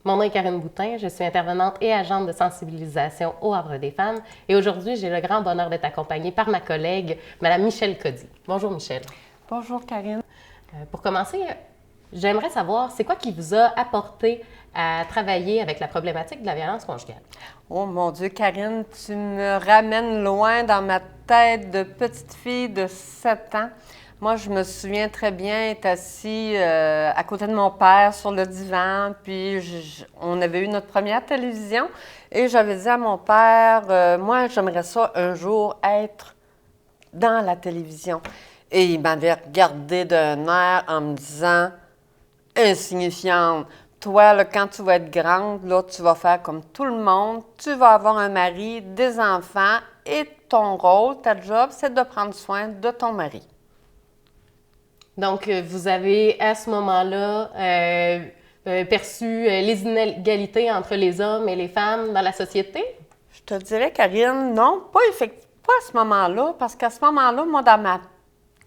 Mon nom est Karine Boutin, je suis intervenante et agente de sensibilisation au Havre des femmes et aujourd'hui, j'ai le grand bonheur d'être accompagnée par ma collègue, Mme Michèle Cody. Bonjour Michèle. Bonjour Karine. Pour commencer, j'aimerais savoir, c'est quoi qui vous a apporté à travailler avec la problématique de la violence conjugale? Oh mon Dieu, Karine, tu me ramènes loin dans ma tête de petite fille de 7 ans. Moi, je me souviens très bien être assis à côté de mon père sur le divan, puis on avait eu notre première télévision et j'avais dit à mon père, moi, j'aimerais ça un jour être dans la télévision. Et il m'avait regardé d'un air en me disant, insignifiante. Toi, là, quand tu vas être grande, là, tu vas faire comme tout le monde. Tu vas avoir un mari, des enfants et ton rôle, ta job, c'est de prendre soin de ton mari. Donc, vous avez à ce moment-là perçu les inégalités entre les hommes et les femmes dans la société? Je te dirais, Karine, non, pas à ce moment-là, parce qu'à ce moment-là, moi, dans ma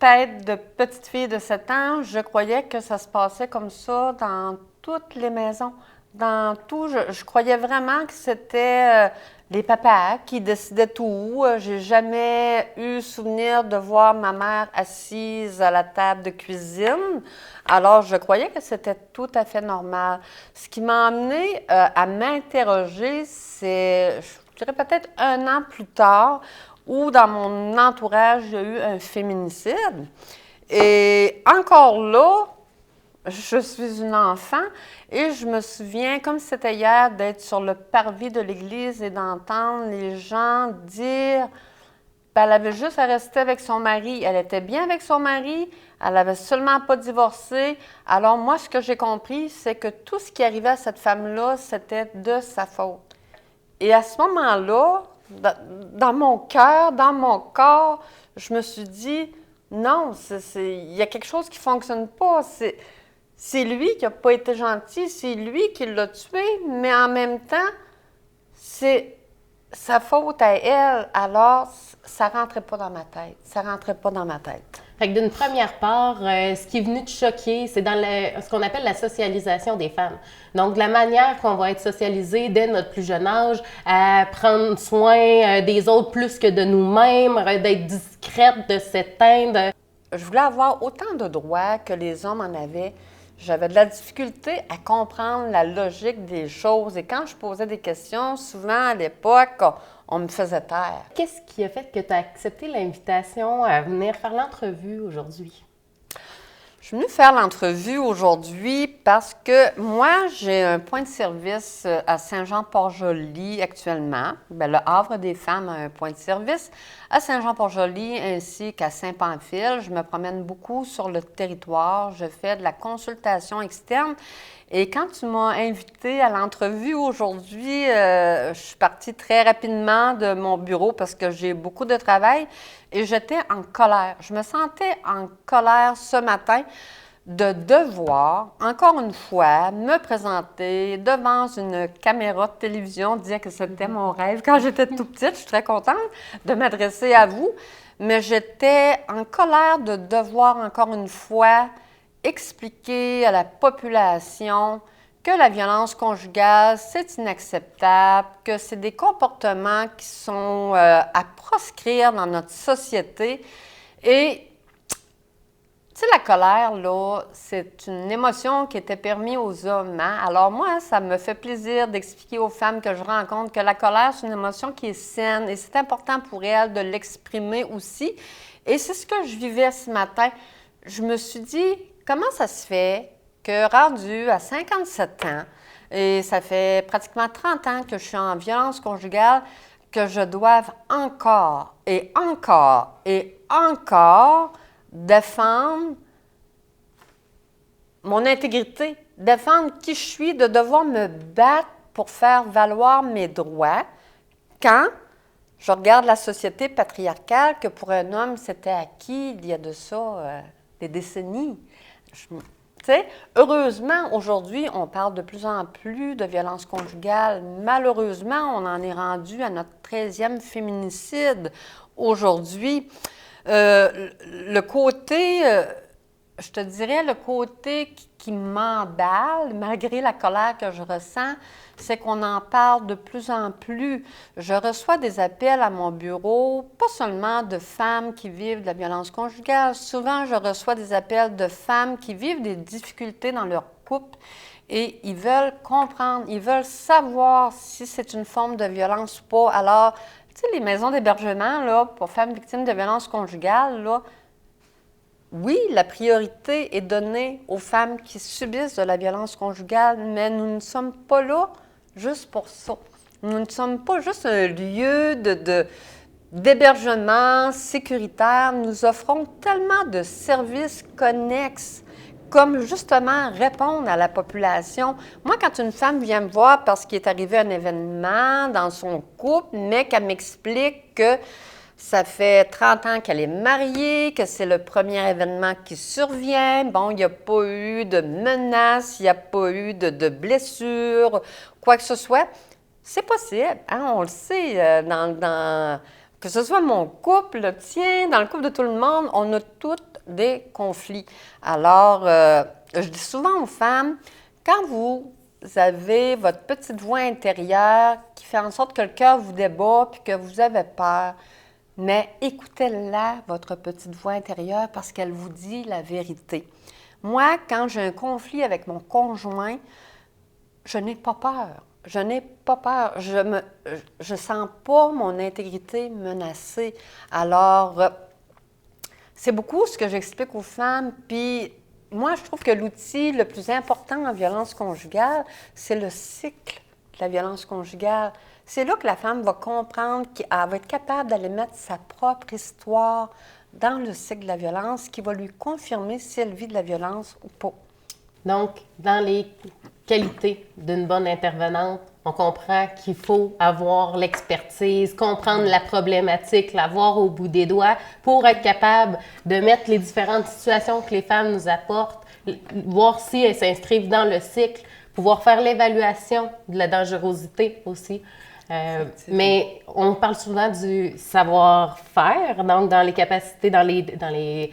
tête de petite fille de 7 ans, je croyais que ça se passait comme ça dans toutes les maisons. Dans tout, je croyais vraiment que c'était les papas qui décidaient tout. J'ai jamais eu souvenir de voir ma mère assise à la table de cuisine. Alors, je croyais que c'était tout à fait normal. Ce qui m'a amené à m'interroger, c'est, je dirais peut-être 1 an plus tard, où dans mon entourage, il y a eu un féminicide. Et encore là, je suis une enfant et je me souviens, comme c'était hier, d'être sur le parvis de l'église et d'entendre les gens dire elle avait juste à rester avec son mari. Elle était bien avec son mari, elle n'avait seulement pas divorcé. Alors moi, ce que j'ai compris, c'est que tout ce qui arrivait à cette femme-là, c'était de sa faute. Et à ce moment-là, dans mon cœur, dans mon corps, je me suis dit, non, il y a quelque chose qui ne fonctionne pas. C'est lui qui n'a pas été gentil, c'est lui qui l'a tué, mais en même temps, c'est sa faute à elle. Alors, ça ne rentrait pas dans ma tête. Ça ne rentrait pas dans ma tête. Fait que d'une première part, ce qui est venu te choquer, c'est dans ce qu'on appelle la socialisation des femmes. Donc, la manière qu'on va être socialisé dès notre plus jeune âge à prendre soin des autres plus que de nous-mêmes, d'être discrète, de s'éteindre. Je voulais avoir autant de droits que les hommes en avaient. J'avais de la difficulté à comprendre la logique des choses. Et quand je posais des questions, souvent à l'époque, on me faisait taire. Qu'est-ce qui a fait que tu as accepté l'invitation à venir faire l'entrevue aujourd'hui? Je suis venue faire l'entrevue aujourd'hui parce que moi, j'ai un point de service à Saint-Jean-Port-Joli actuellement. Bien, le Havre des femmes a un point de service à Saint-Jean-Port-Joli ainsi qu'à Saint-Pamphile. Je me promène beaucoup sur le territoire. Je fais de la consultation externe. Et quand tu m'as invitée à l'entrevue aujourd'hui, je suis partie très rapidement de mon bureau parce que j'ai beaucoup de travail et j'étais en colère. Je me sentais en colère ce matin de devoir, encore une fois, me présenter devant une caméra de télévision, dire que c'était mon rêve. Quand j'étais tout petite, je suis très contente de m'adresser à vous, mais j'étais en colère de devoir, encore une fois, expliquer à la population que la violence conjugale, c'est inacceptable, que c'est des comportements qui sont à proscrire dans notre société. Et, tu sais, la colère, là, c'est une émotion qui était permise aux hommes. Hein? Alors moi, ça me fait plaisir d'expliquer aux femmes que je rencontre que la colère, c'est une émotion qui est saine et c'est important pour elles de l'exprimer aussi. Et c'est ce que je vivais ce matin. Je me suis dit, comment ça se fait que rendu à 57 ans, et ça fait pratiquement 30 ans que je suis en violence conjugale, que je doive encore et encore et encore défendre mon intégrité, défendre qui je suis, de devoir me battre pour faire valoir mes droits quand je regarde la société patriarcale que pour un homme, c'était acquis il y a de ça des décennies. Tu sais, heureusement, aujourd'hui, on parle de plus en plus de violence conjugale. Malheureusement, on en est rendu à notre 13e féminicide aujourd'hui. Le côté je te dirais, le côté qui m'emballe, malgré la colère que je ressens, c'est qu'on en parle de plus en plus. Je reçois des appels à mon bureau, pas seulement de femmes qui vivent de la violence conjugale. Souvent, je reçois des appels de femmes qui vivent des difficultés dans leur couple et ils veulent comprendre, ils veulent savoir si c'est une forme de violence ou pas. Alors, tu sais, les maisons d'hébergement là, pour femmes victimes de violence conjugale, là, oui, la priorité est donnée aux femmes qui subissent de la violence conjugale, mais nous ne sommes pas là juste pour ça. Nous ne sommes pas juste un lieu d'hébergement sécuritaire. Nous offrons tellement de services connexes, comme justement répondre à la population. Moi, quand une femme vient me voir parce qu'il est arrivé un événement dans son couple, mais qu'elle m'explique que ça fait 30 ans qu'elle est mariée, que c'est le premier événement qui survient. Bon, il n'y a pas eu de menaces, il n'y a pas eu de blessures, quoi que ce soit. C'est possible, hein, on le sait, que ce soit mon couple, le tien, dans le couple de tout le monde, on a tous des conflits. Alors, je dis souvent aux femmes, quand vous avez votre petite voix intérieure qui fait en sorte que le cœur vous débat puis que vous avez peur, mais écoutez-la, votre petite voix intérieure, parce qu'elle vous dit la vérité. Moi, quand j'ai un conflit avec mon conjoint, je n'ai pas peur. Je n'ai pas peur. Je sens pas mon intégrité menacée. Alors, c'est beaucoup ce que j'explique aux femmes. Puis, moi, je trouve que l'outil le plus important en violence conjugale, c'est le cycle de la violence conjugale. C'est là que la femme va comprendre qu'elle va être capable d'aller mettre sa propre histoire dans le cycle de la violence qui va lui confirmer si elle vit de la violence ou pas. Donc, dans les qualités d'une bonne intervenante, on comprend qu'il faut avoir l'expertise, comprendre la problématique, la voir au bout des doigts pour être capable de mettre les différentes situations que les femmes nous apportent, voir si elles s'inscrivent dans le cycle, pouvoir faire l'évaluation de la dangerosité aussi. Mais on parle souvent du savoir-faire, donc dans les capacités, pas le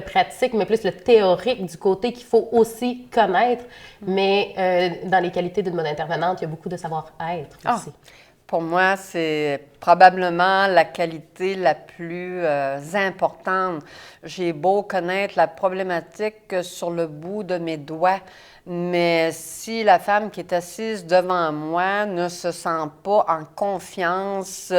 pratique, mais plus le théorique du côté qu'il faut aussi connaître. Mais dans les qualités d'une bonne intervenante, il y a beaucoup de savoir-être aussi. Pour moi, c'est probablement la qualité la plus importante. J'ai beau connaître la problématique sur le bout de mes doigts, mais si la femme qui est assise devant moi ne se sent pas en confiance,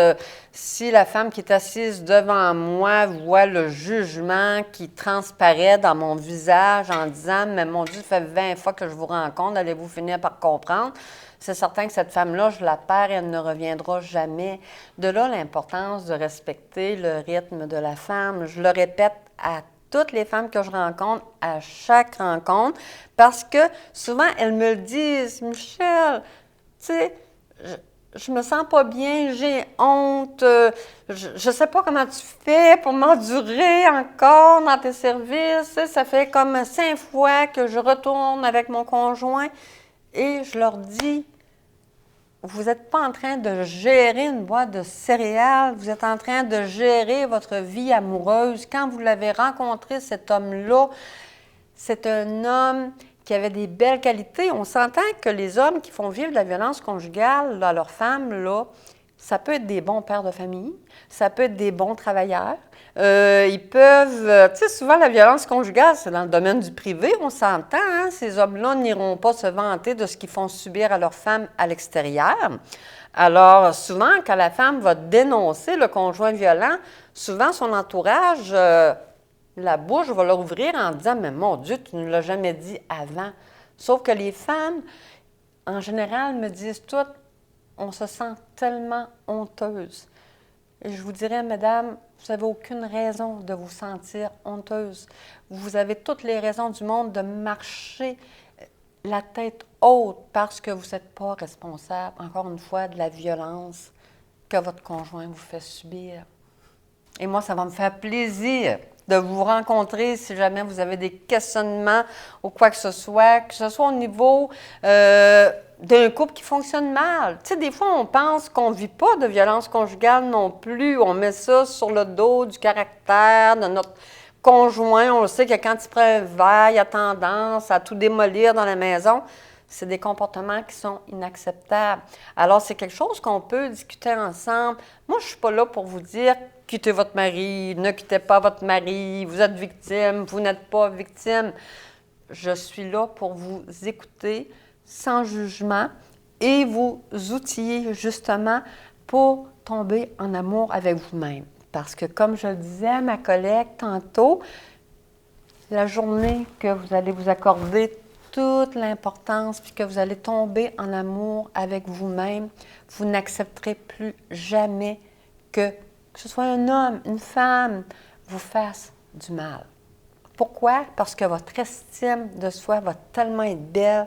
si la femme qui est assise devant moi voit le jugement qui transparaît dans mon visage en disant « Mais mon Dieu, ça fait 20 fois que je vous rencontre, allez-vous finir par comprendre? » C'est certain que cette femme-là, je la perds et elle ne reviendra jamais. De là, l'importance de respecter le rythme de la femme. Je le répète à toutes les femmes que je rencontre, à chaque rencontre, parce que souvent, elles me le disent, « Michèle, tu sais, je me sens pas bien, j'ai honte, je sais pas comment tu fais pour m'endurer encore dans tes services. Ça fait comme 5 fois que je retourne avec mon conjoint. » Et je leur dis, vous n'êtes pas en train de gérer une boîte de céréales, vous êtes en train de gérer votre vie amoureuse. Quand vous l'avez rencontré, cet homme-là, c'est un homme qui avait des belles qualités. On s'entend que les hommes qui font vivre de la violence conjugale à leurs femmes, là, ça peut être des bons pères de famille, ça peut être des bons travailleurs. Ils peuvent, tu sais, souvent la violence conjugale, c'est dans le domaine du privé, on s'entend, hein? Ces hommes-là n'iront pas se vanter de ce qu'ils font subir à leurs femmes à l'extérieur. Alors, souvent, quand la femme va dénoncer le conjoint violent, souvent son entourage, la bouche va leur ouvrir en disant « Mais mon Dieu, tu ne l'as jamais dit avant. » Sauf que les femmes, en général, me disent toutes « On se sent tellement honteuse. » Et je vous dirais, mesdames, vous n'avez aucune raison de vous sentir honteuse. Vous avez toutes les raisons du monde de marcher la tête haute parce que vous n'êtes pas responsable, encore une fois, de la violence que votre conjoint vous fait subir. Et moi, ça va me faire plaisir de vous rencontrer si jamais vous avez des questionnements ou quoi que ce soit au niveau d'un couple qui fonctionne mal. Tu sais, des fois, on pense qu'on ne vit pas de violence conjugale non plus. On met ça sur le dos du caractère, de notre conjoint, on le sait que quand il prévaille, il a tendance à tout démolir dans la maison. C'est des comportements qui sont inacceptables. Alors, c'est quelque chose qu'on peut discuter ensemble. Moi, je ne suis pas là pour vous dire « quittez votre mari »,« ne quittez pas votre mari »,« vous êtes victime »,« vous n'êtes pas victime ». Je suis là pour vous écouter sans jugement et vous outiller justement pour tomber en amour avec vous-même. Parce que, comme je le disais à ma collègue tantôt, la journée que vous allez vous accorder toute l'importance, puis que vous allez tomber en amour avec vous-même, vous n'accepterez plus jamais que ce soit un homme, une femme, vous fasse du mal. Pourquoi? Parce que votre estime de soi va tellement être belle.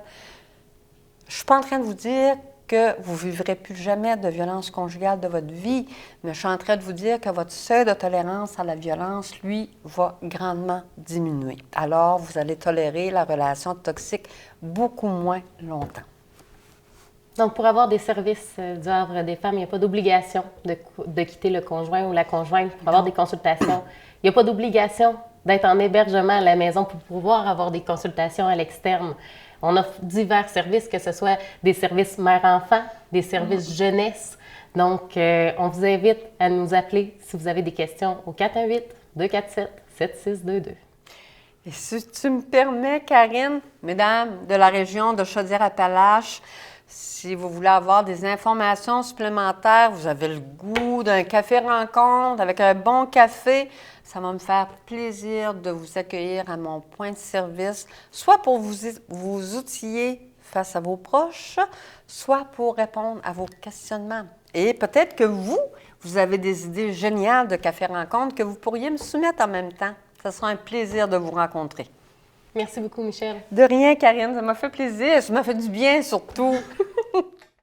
Je ne suis pas en train de vous dire que vous ne vivrez plus jamais de violence conjugale de votre vie, mais je suis en train de vous dire que votre seuil de tolérance à la violence, lui, va grandement diminuer. Alors, vous allez tolérer la relation toxique beaucoup moins longtemps. Donc, pour avoir des services du Havre des femmes, il n'y a pas d'obligation de quitter le conjoint ou la conjointe pour avoir des consultations. Il n'y a pas d'obligation d'être en hébergement à la maison pour pouvoir avoir des consultations à l'externe. On offre divers services, que ce soit des services mère-enfant, des services jeunesse. Donc, on vous invite à nous appeler si vous avez des questions au 418-247-7622. Et si tu me permets, Karine, mesdames de la région de Chaudière-Appalaches, si vous voulez avoir des informations supplémentaires, vous avez le goût d'un café rencontre avec un bon café, ça va me faire plaisir de vous accueillir à mon point de service, soit pour vous outiller face à vos proches, soit pour répondre à vos questionnements. Et peut-être que vous avez des idées géniales de café rencontre que vous pourriez me soumettre en même temps. Ça sera un plaisir de vous rencontrer. Merci beaucoup, Michel. De rien, Karine, ça m'a fait plaisir. Ça m'a fait du bien, surtout.